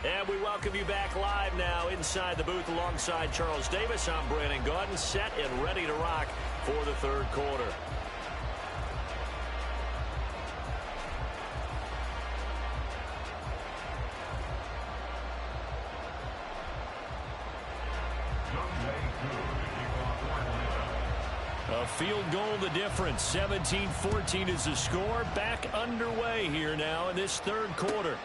And we welcome you back live now inside the booth alongside Charles Davis. I'm Brandon Gaudin, set and ready to rock for the third quarter. A field goal the difference. 17-14 is the score. Back underway here now in this third quarter.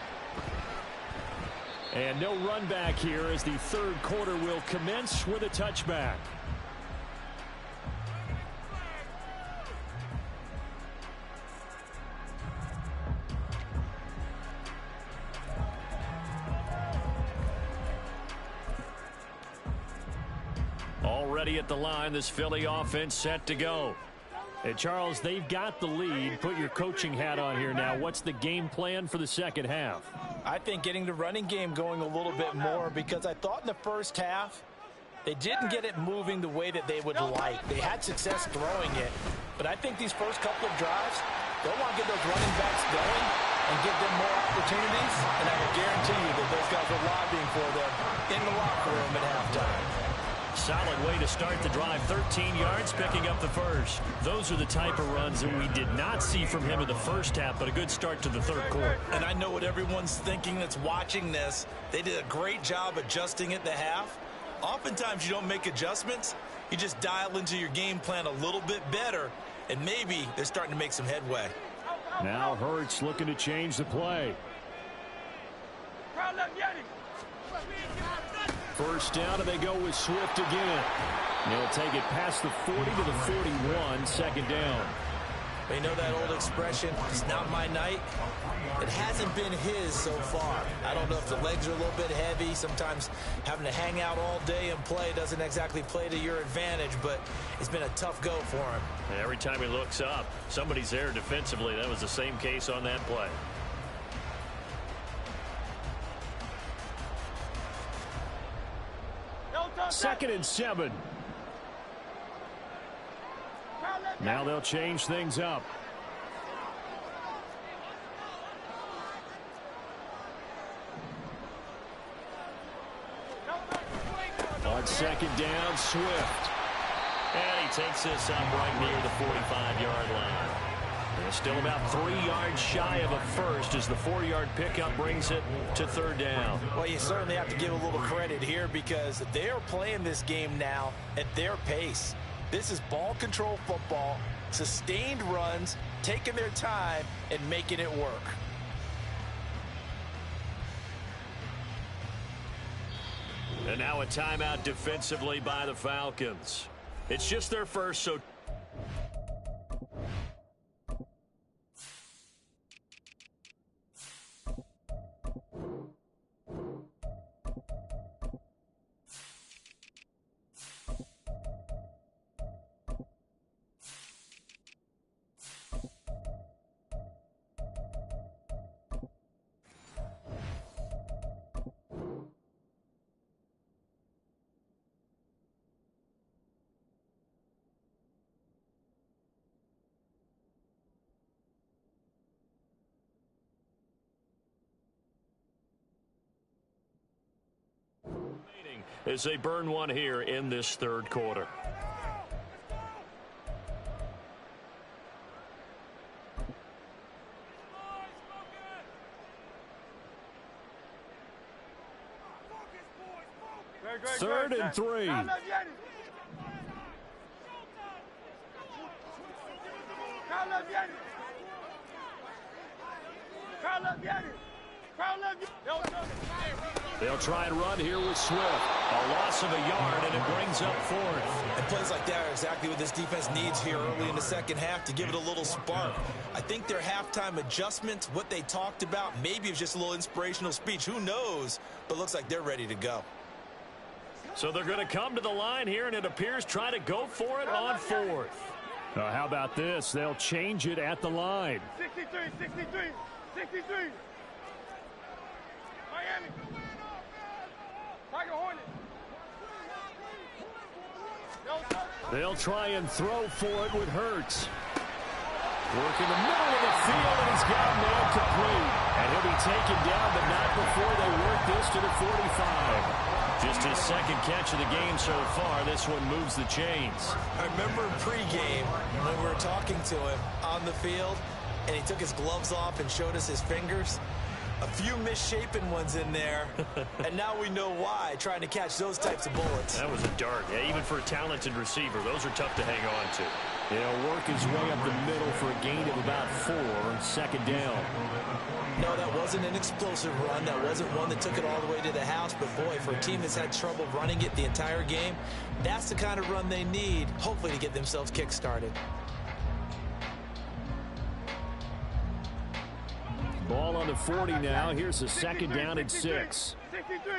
And no run back here as the third quarter will commence with a touchback. Already at the line, this Philly offense set to go. And Charles, they've got the lead. Put your coaching hat on here now. What's the game plan for the second half? I think getting the running game going a little bit more, because I thought in the first half they didn't get it moving the way that they would like. They had success throwing it, but I think these first couple of drives, they'll want to get those running backs going and give them more opportunities, and I can guarantee you that those guys are lobbying for them in the locker room at halftime. Solid way to start the drive. 13 yards, picking up the first. Those are the type of runs that we did not see from him in the first half, but a good start to the third quarter. And I know what everyone's thinking that's watching this. They did a great job adjusting at the half. Oftentimes you don't make adjustments. You just dial into your game plan a little bit better, and maybe they're starting to make some headway. Now Hurts looking to change the play. First down, and they go with Swift again. They'll take it past the 40 to the 41, second down. You know that old expression, it's not my night? It hasn't been his so far. I don't know if the legs are a little bit heavy. Sometimes having to hang out all day and play doesn't exactly play to your advantage, but it's been a tough go for him. And every time he looks up, somebody's there defensively. That was the same case on that play. Second and 7. Now they'll change things up. On second down, Swift. And he takes this up right near the 45-yard line. And still about 3 yards shy of a first as the 4-yard pickup brings it to third down. Well, you certainly have to give a little credit here because they are playing this game now at their pace. This is ball control football, sustained runs, taking their time, and making it work. And now a timeout defensively by the Falcons. It's just their first, so... as they burn one here in this third quarter. Third and 3. They'll try and run here with Swift. A loss of a yard, and it brings up fourth. And plays like that are exactly what this defense needs here early in the second half to give it a little spark. I think their halftime adjustment, what they talked about, maybe it was just a little inspirational speech. Who knows? But looks like they're ready to go. So they're going to come to the line here, and it appears try to go for it on fourth. How about this? They'll change it at the line. 63. Miami. Tiger Hornet. They'll try and throw for it with Hurts. Working the middle of the field, and he's got a man complete. And he'll be taken down, but not before they work this to the 45. Just his second catch of the game so far. This one moves the chains. I remember pregame when we were talking to him on the field, and he took his gloves off and showed us his fingers. A few misshapen ones in there, and now we know why, trying to catch those types of bullets. That was a dart. Yeah, even for a talented receiver, those are tough to hang on to. He'll work his way up the middle for a gain of about 4, second down. No, that wasn't an explosive run. That wasn't one that took it all the way to the house. But, boy, for a team that's had trouble running it the entire game, that's the kind of run they need, hopefully, to get themselves kick-started. Ball on the 40 now. Here's a second down and 6. 63.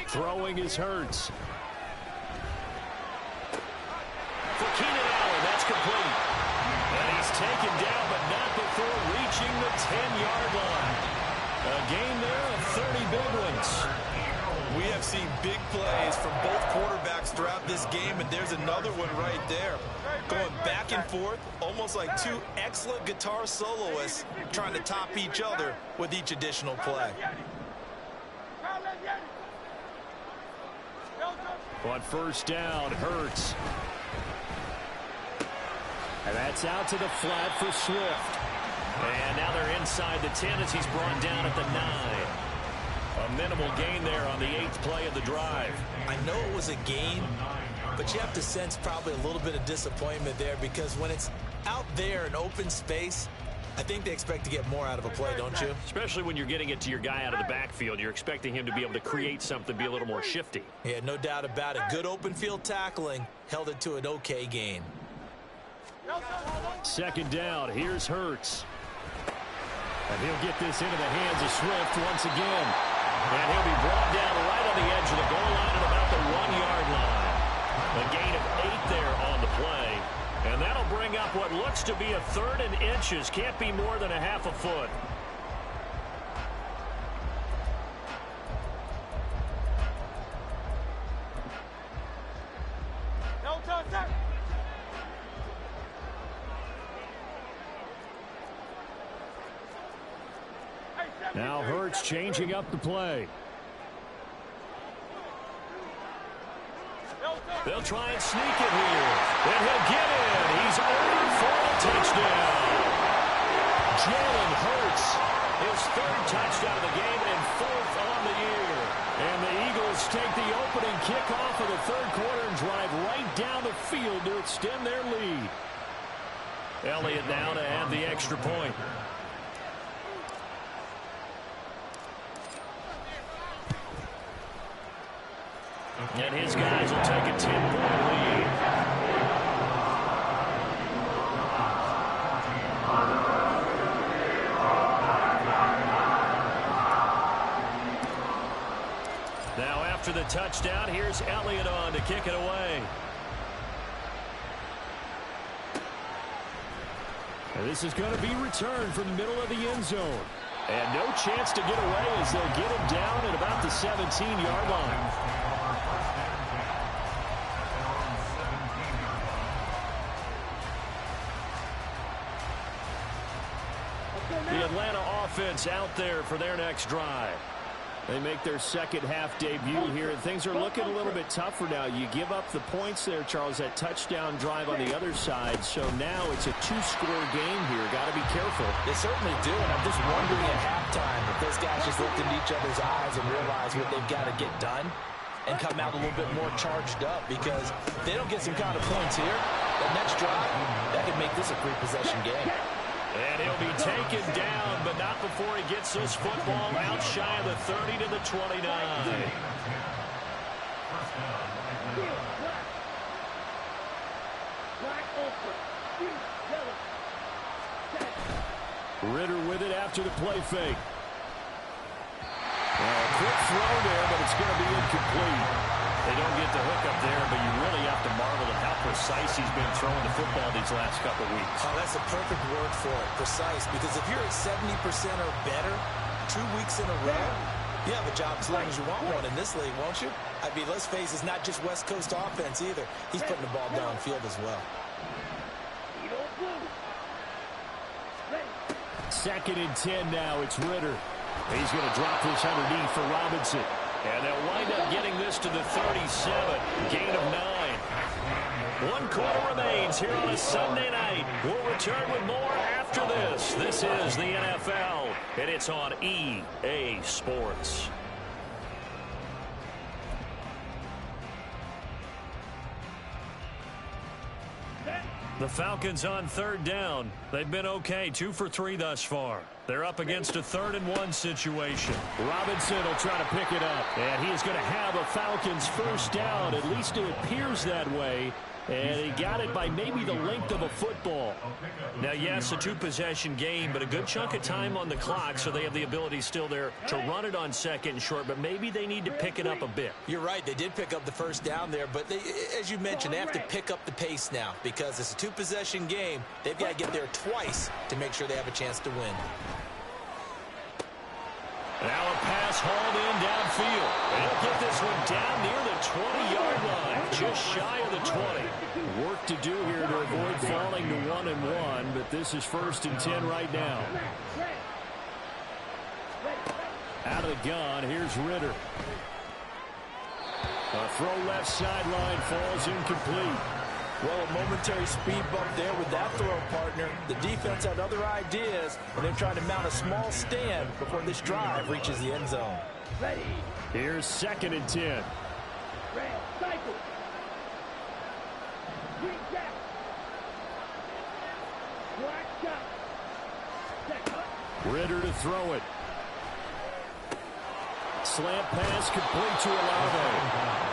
Throwing is Hurts. For Keenan Allen, that's complete. And he's taken down, but not before reaching the 10-yard line. A gain there of 30 big ones. We have seen big plays from both quarterbacks throughout this game, and there's another one right there. Going back and forth, almost like two excellent guitar soloists trying to top each other with each additional play. On first down, Hurts. And that's out to the flat for Swift. And now they're inside the 10 as he's brought down at the 9. A minimal gain there on the 8th play of the drive. I know it was a gain, but you have to sense probably a little bit of disappointment there, because when it's out there in open space, I think they expect to get more out of a play, don't you? Especially when you're getting it to your guy out of the backfield. You're expecting him to be able to create something, be a little more shifty. Yeah, no doubt about it. Good open field tackling held it to an okay gain. Second down, here's Hurts. And he'll get this into the hands of Swift once again. And he'll be brought down right on the edge of the goal line at about the 1-yard line. A gain of 8 there on the play. And that'll bring up what looks to be a 3rd and inches. Can't be more than a half a foot. Now Hurts changing up the play. They'll try and sneak it here. And he'll get in. He's over for a touchdown. Jalen Hurts, his 3rd touchdown of the game and 4th on the year. And the Eagles take the opening kickoff of the 3rd quarter and drive right down the field to extend their lead. Elliott now to add the extra point. And his guys will take a 10-point lead. Now after the touchdown, here's Elliott on to kick it away. And this is going to be returned from the middle of the end zone. And no chance to get away as they'll get him down at about the 17-yard line. The Atlanta offense out there for their next drive. They make their second half debut here, and things are looking a little bit tougher now. You give up the points there, Charles, that touchdown drive on the other side. So now it's a 2-score game here. Got to be careful. They certainly do, and I'm just wondering at halftime if those guys just looked into each other's eyes and realized what they've got to get done and come out a little bit more charged up, because if they don't get some kind of points here, that next drive, that could make this a 3-possession game. And he'll be taken down, but not before he gets this football out shy of the 30 to the 29. Ritter with it after the play fake. A quick throw there, but it's going to be incomplete. They don't get the hook up there, but you really have to marvel at how precise he's been throwing the football these last couple weeks. Oh, that's a perfect word for it, precise, because if you're at 70% or better 2 weeks in a row, You have a job as long as you want one in this league, won't you? I mean, let's face it, it's not just West Coast offense either. He's putting the ball downfield as well. 2nd and 10 now. It's Ritter. He's going to drop this underneath for Robinson. And they'll wind up getting this to the 37. Gain of 9. 1 quarter remains here on a Sunday night. We'll return with more after this. This is the NFL, and it's on EA Sports. The Falcons on 3rd down. They've been okay, 2 for 3 thus far. They're up against a 3rd and 1 situation. Robinson will try to pick it up, and he's going to have a Falcons first down. At least it appears that way. And he got it by maybe the length of a football. Now, yes, a 2-possession game, but a good chunk of time on the clock, so they have the ability still there to run it on 2nd and short, but maybe they need to pick it up a bit. You're right. They did pick up the first down there, but as you mentioned, they have to pick up the pace now because it's a 2-possession game. They've got to get there twice to make sure they have a chance to win. Now a pass hauled in downfield. And he'll get this one down near the 20-yard line, just shy of the 20. Work to do here to avoid falling to 1-1, but this is 1st and 10 right now. Out of the gun, here's Ritter. A throw left sideline falls incomplete. Well, a momentary speed bump there with that throw, partner. The defense had other ideas, and they're trying to mount a small stand before this drive reaches the end zone. Ready. Here's 2nd and 10. Red. Cycle. Green jack. Black shot. Set. Ritter to throw it. Slant pass complete to Olave.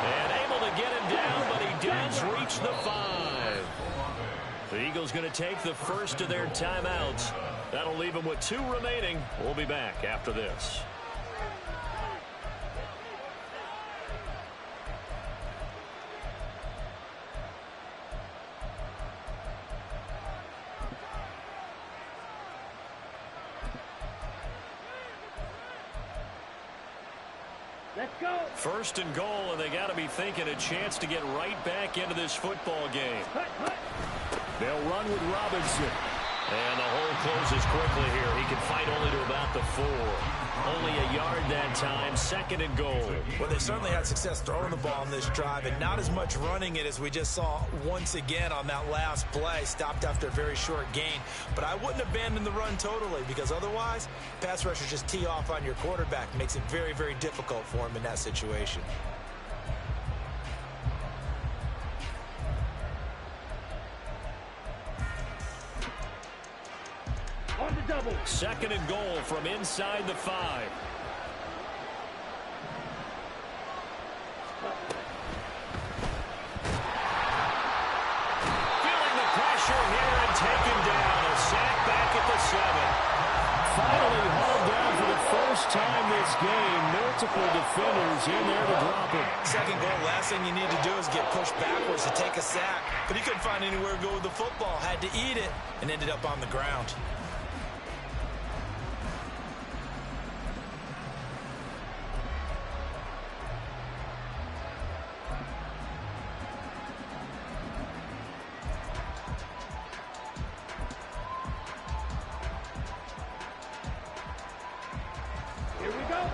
And able to get him down, but he does reach the 5. The Eagles going to take the first of their timeouts. That'll leave them with 2 remaining. We'll be back after this. Let's go. 1st and goal, and they got to be thinking a chance to get right back into this football game. They'll run with Robinson. And the hole closes quickly here. He can fight only to about the 4. Only a yard that time. 2nd and goal. Well, they certainly had success throwing the ball on this drive and not as much running it as we just saw once again on that last play. Stopped after a very short gain. But I wouldn't abandon the run totally because otherwise, pass rushers just tee off on your quarterback. Makes it very, very difficult for him in that situation. On the double. 2nd and goal from inside the 5. Feeling the pressure here and taken down. A sack back at the 7. Finally hauled down for the first time this game. Multiple defenders in there to drop him. 2nd goal, last thing you need to do is get pushed backwards to take a sack. But he couldn't find anywhere to go with the football. Had to eat it and ended up on the ground.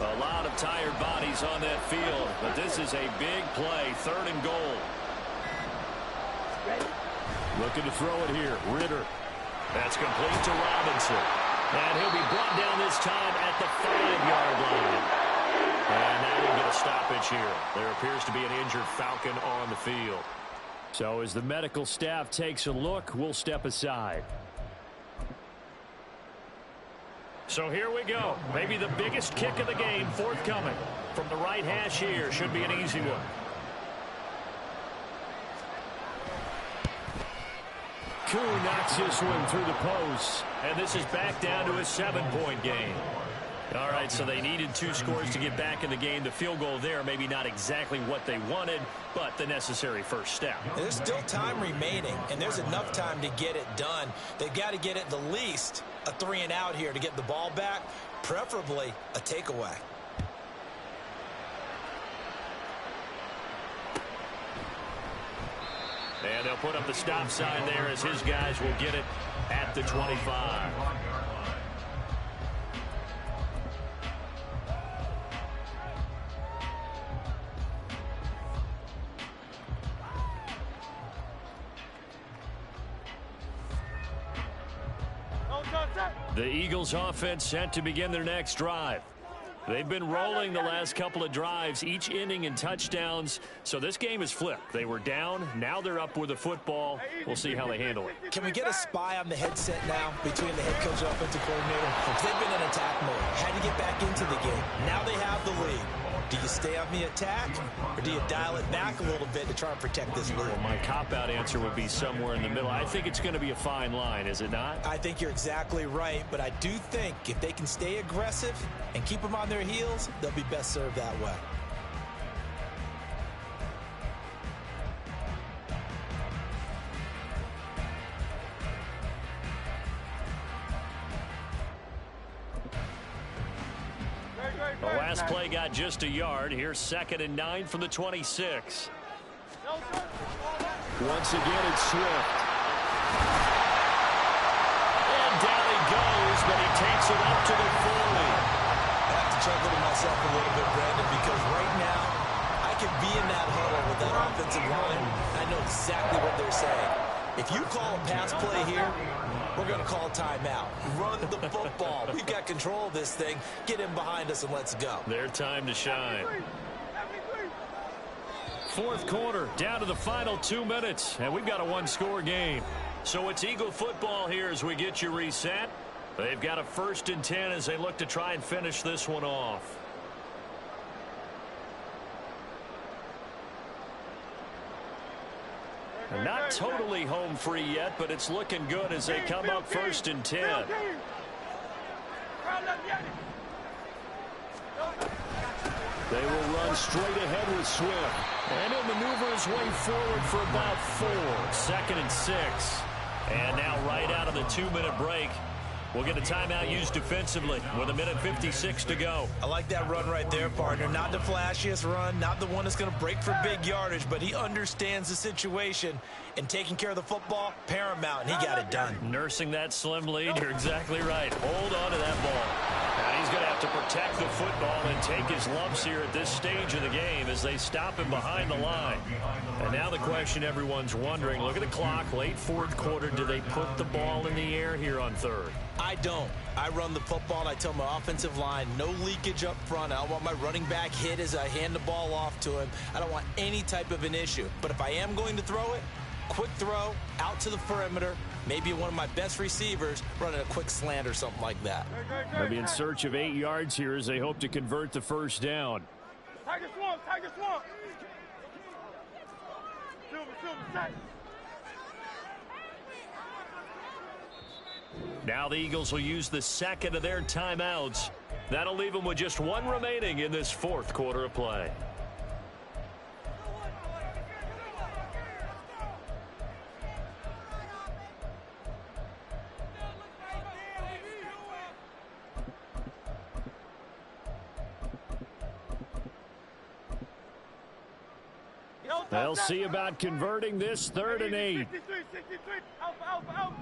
A lot of tired bodies on that field, but this is a big play. 3rd and goal. Looking to throw it here. Ritter. That's complete to Robinson. And he'll be brought down this time at the 5-yard line. And that will get a stoppage here. There appears to be an injured Falcon on the field. So as the medical staff takes a look, we'll step aside. So here we go. Maybe the biggest kick of the game forthcoming. From the right hash here. Should be an easy one. Kuhn knocks this one through the post. And this is back down to a 7-point game. All right, so they needed 2 scores to get back in the game. The field goal there, maybe not exactly what they wanted, but the necessary first step. There's still time remaining, and there's enough time to get it done. They've got to get it the least a 3-and-out here to get the ball back, preferably a takeaway. And they'll put up the stop sign there as his guys will get it at the 25. The Eagles offense set to begin their next drive. They've been rolling the last couple of drives, each inning in touchdowns. So this game is flipped. They were down. Now they're up with the football. We'll see how they handle it. Can we get a spy on the headset now between the head coach and offensive coordinator? They've been in attack mode. Had to get back into the game. Now they have the lead. Do you stay on the attack, or do you dial it back a little bit to try and protect this lead? Well, my cop-out answer would be somewhere in the middle. I think it's going to be a fine line, is it not? I think you're exactly right, but I do think if they can stay aggressive and keep them on their heels, they'll be best served that way. The last play got just a yard. Here's 2nd and 9 from the 26. Once again, it's Swift. And down he goes, but he takes it up to the 40. I have to chuckle to myself a little bit, Brandon, because right now I can be in that huddle with that offensive line. I know exactly what they're saying. If you call a pass play here, we're going to call timeout. Run the football. We've got control of this thing. Get him behind us and let's go. Their time to shine. Fourth quarter, down to the final 2 minutes, and we've got a one-score game. So it's Eagle football here as we get you reset. They've got a 1st and 10 as they look to try and finish this one off. Not totally home free yet, but it's looking good as they come up 1st and 10. They will run straight ahead with Swift. And he'll maneuver his way forward for about 4. 2nd and 6. And now right out of the 2-minute break, we'll get a timeout used defensively with 1:56 to go. I like that run right there, partner. Not the flashiest run, not the one that's going to break for big yardage, but he understands the situation, and taking care of the football, paramount, and he got it done. Nursing that slim lead, you're exactly right. Hold on to that ball. And he's going to have to protect the football and take his lumps here at this stage of the game as they stop him behind the line. And now the question everyone's wondering, look at the clock, late 4th quarter, do they put the ball in the air here on 3rd? I don't. I run the football, and I tell my offensive line, no leakage up front. I don't want my running back hit as I hand the ball off to him. I don't want any type of an issue. But if I am going to throw it, quick throw, out to the perimeter, maybe one of my best receivers running a quick slant or something like that. They'll be in search of 8 yards here as they hope to convert the 1st down. Tiger swamp, Tiger swamp. Silver, set. Now the Eagles will use the 2nd of their timeouts. That'll leave them with just 1 remaining in this 4th quarter of play. They'll see about converting this 3rd and 8. 63, alpha.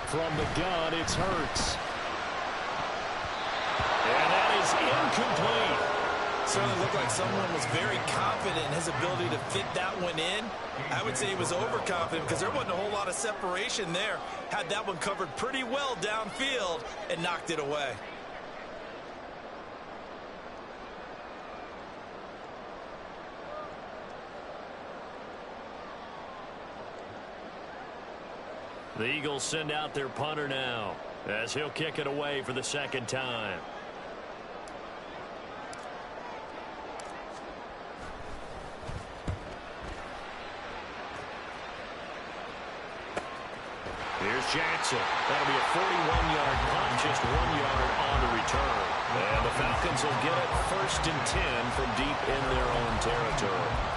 From the gun, it's Hurts. And that is incomplete. Certainly looked like someone was very confident in his ability to fit that one in. I would say he was overconfident because there wasn't a whole lot of separation there. Had that one covered pretty well downfield and knocked it away. The Eagles send out their punter now as he'll kick it away for the 2nd time. Here's Jackson. That'll be a 41-yard punt, just 1 yard on the return. And the Falcons will get it 1st and 10 from deep in their own territory.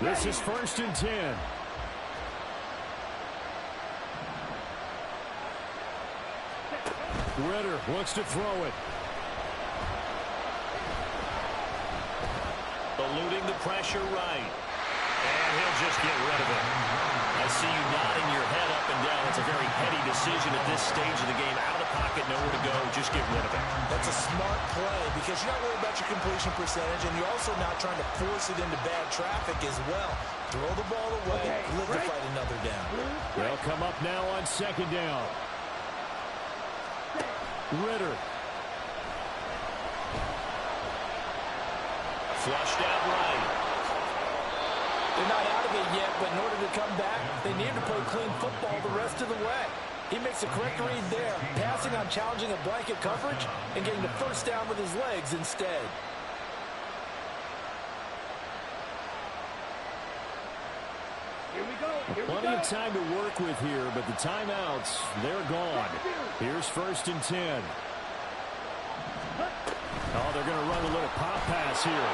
This is 1st and 10. Ritter looks to throw it. Eluding the pressure right. And he'll just get rid of it. I see you nodding your head up and down. It's a very heady decision at this stage of the game. Out of the pocket, nowhere to go. Just get rid of it. That's a smart play because you're not worried about your completion percentage, and you're also not trying to force it into bad traffic as well. Throw the ball away, live to fight another down. They'll come up now on 2nd down. Ritter. Flushed out right. They're not out of it yet, but in order to come back, they need to play clean football the rest of the way. He makes the correct read there, passing on challenging a blanket coverage and getting the 1st down with his legs instead. Here we go. Plenty of time to work with here, but the timeouts, they're gone. Here's 1st and 10. Oh, they're going to run a little pop pass here.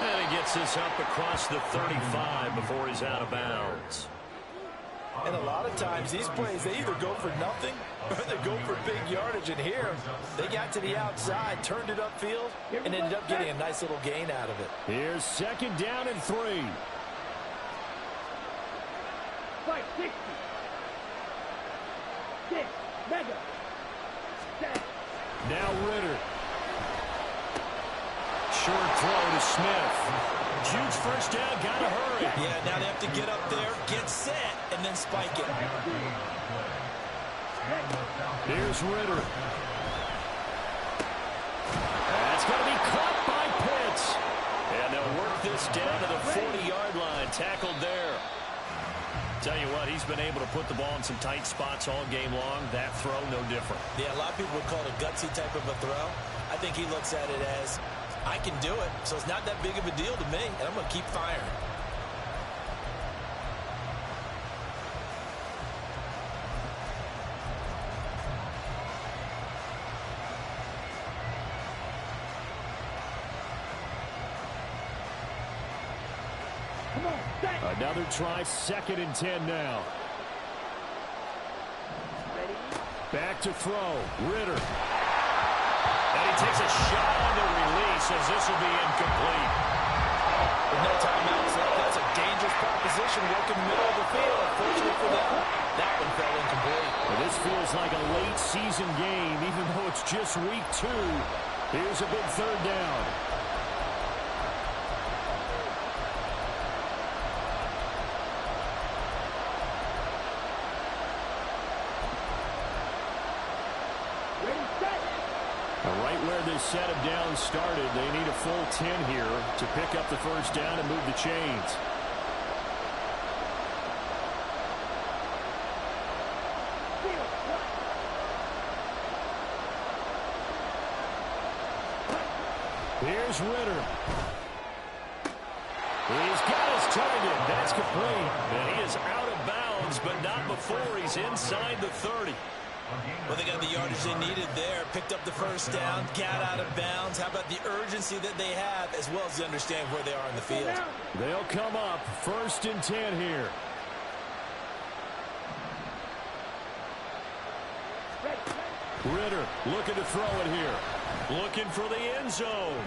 And he gets this up across the 35 before he's out of bounds. And a lot of times, these plays, they either go for nothing or they go for big yardage. And here, they got to the outside, turned it upfield, and ended up getting a nice little gain out of it. Here's 2nd down and 3. 560. 6. Mega. 10. Now Ritter. Short throw to Smith. Huge 1st down, gotta hurry. Yeah, now they have to get up there, get set, and then spike it. Here's Ritter. That's going to be caught by Pitts. And they'll work this down to the 40-yard line. Tackled there. Tell you what, he's been able to put the ball in some tight spots all game long. That throw, no different. Yeah, a lot of people would call it a gutsy type of a throw. I think he looks at it as, I can do it, so it's not that big of a deal to me, and I'm going to keep firing. Another try, 2nd and 10 now. Back to throw, Ritter. And he takes a shot on the release as this will be incomplete. With no timeouts left, that's a dangerous proposition working in the middle of the field. Fortunately for them, that one fell incomplete. Well, this feels like a late season game, even though it's just week 2. Here's a big 3rd down. Right where this set of downs started, they need a full 10 here to pick up the 1st down and move the chains. Here's Ritter. He's got his target. That's complete. And he is out of bounds, but not before he's inside the 30. Well, they got the yardage they needed there, picked up the 1st down, got out of bounds. How about the urgency that they have, as well as they understand where they are in the field? They'll come up 1st and 10 here. Ritter looking to throw it here. Looking for the end zone.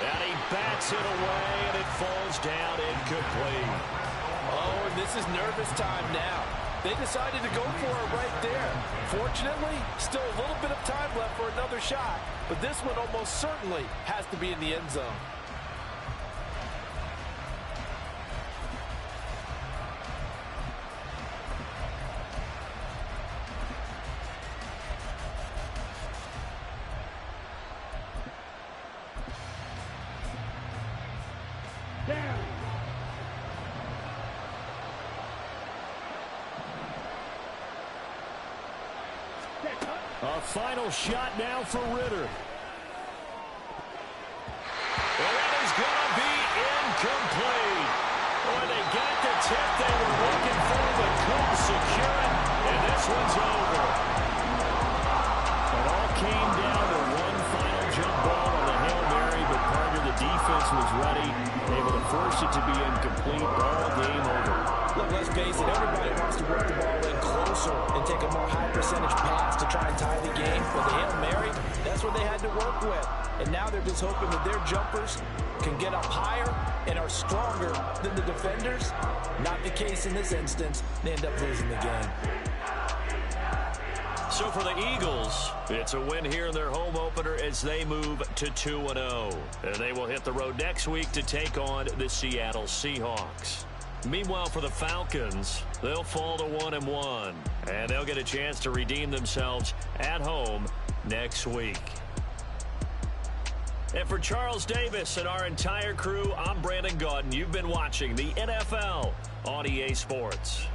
And he bats it away, and it falls down incomplete. Oh, and this is nervous time now. They decided to go for it right there. Fortunately, still a little bit of time left for another shot, but this one almost certainly has to be in the end zone. A final shot now for Ritter. And that is going to be incomplete. Boy, they got the tip they were looking for, but couldn't secure it, and this one's over. It all came down to one final jump ball on the Hail Mary, but Parker, the defense was ready, able to force to be incomplete. Ball game over. Look, let's face it, everybody wants to work the ball in closer and take a more high percentage pass to try and tie the game. But the Hail Mary, that's what they had to work with. And now they're just hoping that their jumpers can get up higher and are stronger than the defenders. Not the case in this instance. They end up losing the game. So for the Eagles, it's a win here in their home opener as they move to 2-0. And they will hit the road next week to take on the Seattle Seahawks. Meanwhile, for the Falcons, they'll fall to 1-1. And they'll get a chance to redeem themselves at home next week. And for Charles Davis and our entire crew, I'm Brandon Gaudin. You've been watching the NFL on EA Sports.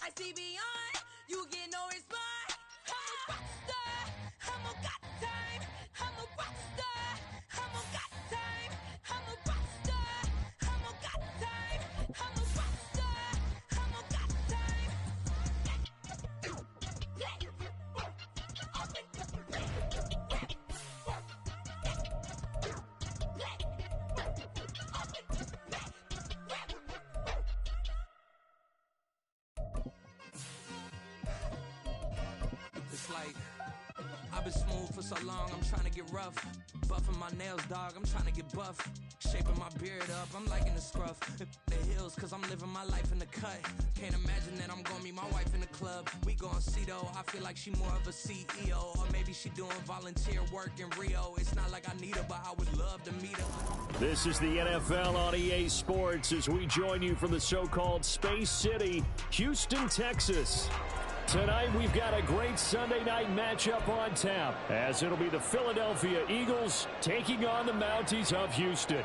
I see beyond, you get no response. I'm a rock star, I'm a got time. I'm a rock star, I'm a got time. I'm a rock star, I'm a got time. I'm a rock star, I'm a got time. It's like, I've been smooth for so long, I'm trying to get rough. Buffing my nails, dog, I'm trying to get buff. Shaping my beard up, I'm liking the scruff. The hills, cause I'm living my life in the cut. Can't imagine that I'm gonna meet my wife in the club. We gon' see though, I feel like she more of a CEO. Or maybe she doing volunteer work in Rio. It's not like I need her, but I would love to meet her. This is the NFL on EA Sports as we join you from the so-called Space City, Houston, Texas. Tonight, we've got a great Sunday night matchup on tap, as it'll be the Philadelphia Eagles taking on the Mounties of Houston.